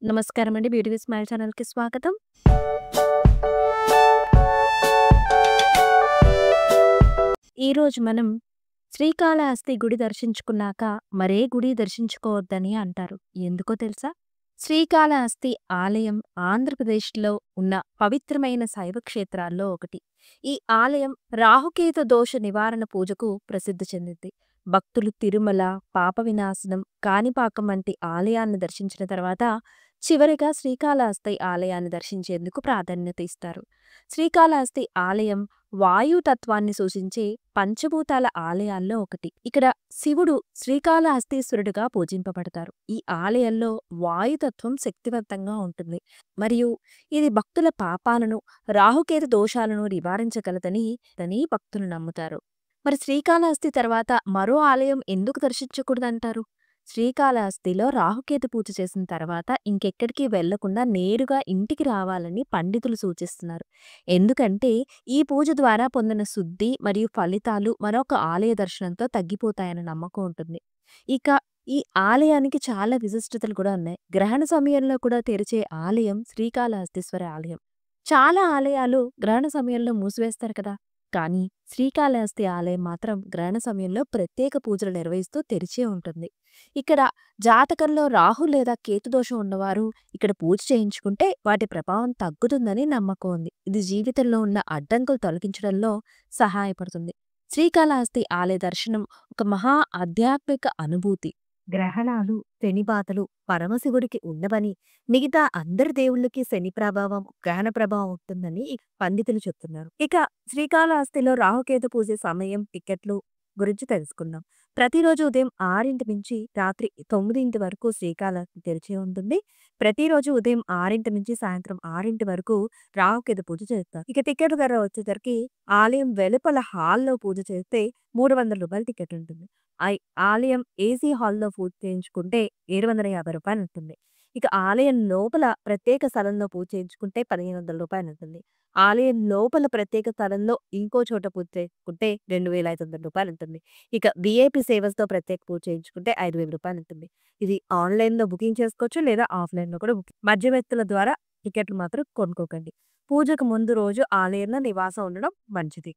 నమస్కారం అండి. Beauty with smile ఛానల్‌కి స్వాగతం. ఈరోజు మనం శ్రీకాళహస్తి గుడి దర్శించుకున్నాక మరే గుడి దర్శించుకోవద్దని అంటారు. ఎందుకో తెలుసా? శ్రీకాళహస్తి ఆలయం ఆంధ్రప్రదేశ్‌లో ఉన్న పవిత్రమైన శైవ క్షేత్రాల్లో ఒకటి. ఈ ఆలయం రాహుకేతు దోష నివారణ పూజకు ప్రసిద్ధి చెందింది. భక్తులు తిరుమల, పాప వినాశనం, కాణిపాకం వంటి ఆలయాన్ని దర్శించిన తర్వాత చివరిగా శ్రీకాళహస్తి ఆలయాన్ని దర్శించేందుకు ప్రాధాన్యత ఇస్తారు. శ్రీకాళహస్తి ఆలయం వాయుతత్వాన్ని సూచించే పంచభూతాల ఆలయాల్లో ఒకటి. ఇక్కడ శివుడు శ్రీకాళహస్తీశ్వరుడుగా పూజింపబడతారు. ఈ ఆలయంలో వాయుతత్వం శక్తివంతంగా ఉంటుంది మరియు ఇది భక్తుల పాపాలను, రాహుకేతు దోషాలను నివారించగలదని భక్తులు నమ్ముతారు. మరి శ్రీకాళహస్తి తర్వాత మరో ఆలయం ఎందుకు దర్శించకూడదంటారు? శ్రీకాళహస్తిలో రాహుకేతు పూజ చేసిన తర్వాత ఇంకెక్కడికి వెళ్లకుండా నేరుగా ఇంటికి రావాలని పండితులు సూచిస్తున్నారు. ఎందుకంటే ఈ పూజ ద్వారా పొందిన శుద్ధి మరియు ఫలితాలు మరొక ఆలయ దర్శనంతో తగ్గిపోతాయన్న నమ్మకం ఉంటుంది. ఇక ఈ ఆలయానికి చాలా విశిష్టతలు కూడా ఉన్నాయి. గ్రహణ సమయంలో కూడా తెరిచే ఆలయం శ్రీకాళహస్తీశ్వర ఆలయం. చాలా ఆలయాలు గ్రహణ సమయంలో మూసివేస్తారు కదా! కానీ శ్రీకాళహస్తి ఆలయం మాత్రం గ్రహణ సమయంలో ప్రత్యేక పూజలు నిర్వహిస్తూ తెరిచే ఉంటుంది. ఇక్కడ జాతకంలో రాహు లేదా కేతు దోషం ఉన్నవారు ఇక్కడ పూజ చేయించుకుంటే వాటి ప్రభావం తగ్గుతుందని నమ్మకం ఉంది. ఇది జీవితంలో ఉన్న అడ్డంకులు తొలగించడంలో సహాయపడుతుంది. శ్రీకాళహస్తి ఆలయ దర్శనం ఒక మహా ఆధ్యాత్మిక అనుభూతి. గ్రహణాలు, శనిబాధలు పరమశివుడికి ఉండవని, మిగతా అందరి దేవుళ్ళకి శని ప్రభావం, గ్రహణ ప్రభావం ఉంటుందని పండితులు చెప్తున్నారు. ఇక శ్రీకాళహస్తిలో రాహుకేతు పూజ సమయం, టికెట్లు గురించి తెలుసుకుందాం. ప్రతిరోజు ఉదయం 6 నుంచి రాత్రి 9 వరకు శ్రీకాళహస్తి తెరిచి ఉంటుంది. ప్రతిరోజు ఉదయం 6 నుంచి సాయంత్రం 6 వరకు రాహుకేతు పూజ చేస్తారు. ఇక టికెట్ ధర వచ్చేసరికి ఆలయం వెలుపల హాల్లో పూజ చేస్తే రూ. 300 టికెట్ ఉంటుంది. ఆలయం ఏసీ హాల్‌లో పూజ చేయించుకుంటే రూ. 750 ఉంటుంది. ఇక ఆలయం లోపల ప్రత్యేక స్థలంలో పూజ చేయించుకుంటే రూ. 1500 ఉంటుంది. ఆలయం లోపల ప్రత్యేక స్థలంలో ఇంకో చోట పూజ చేయించుకుంటే రూ. 2500 ఉంటుంది. ఇక వీఐపీ సేవలతో ప్రత్యేక పూజ చేయించుకుంటే రూ. 5000 ఉంటుంది. ఇది ఆన్‌లైన్‌లో బుకింగ్ చేసుకోవచ్చు లేదా ఆఫ్‌లైన్‌లో కూడా మధ్యవర్తుల ద్వారా టికెట్లు మాత్రం కొనుక్కోకండి. పూజకు ముందు రోజు ఆలయంలో నివాసం ఉండడం మంచిది.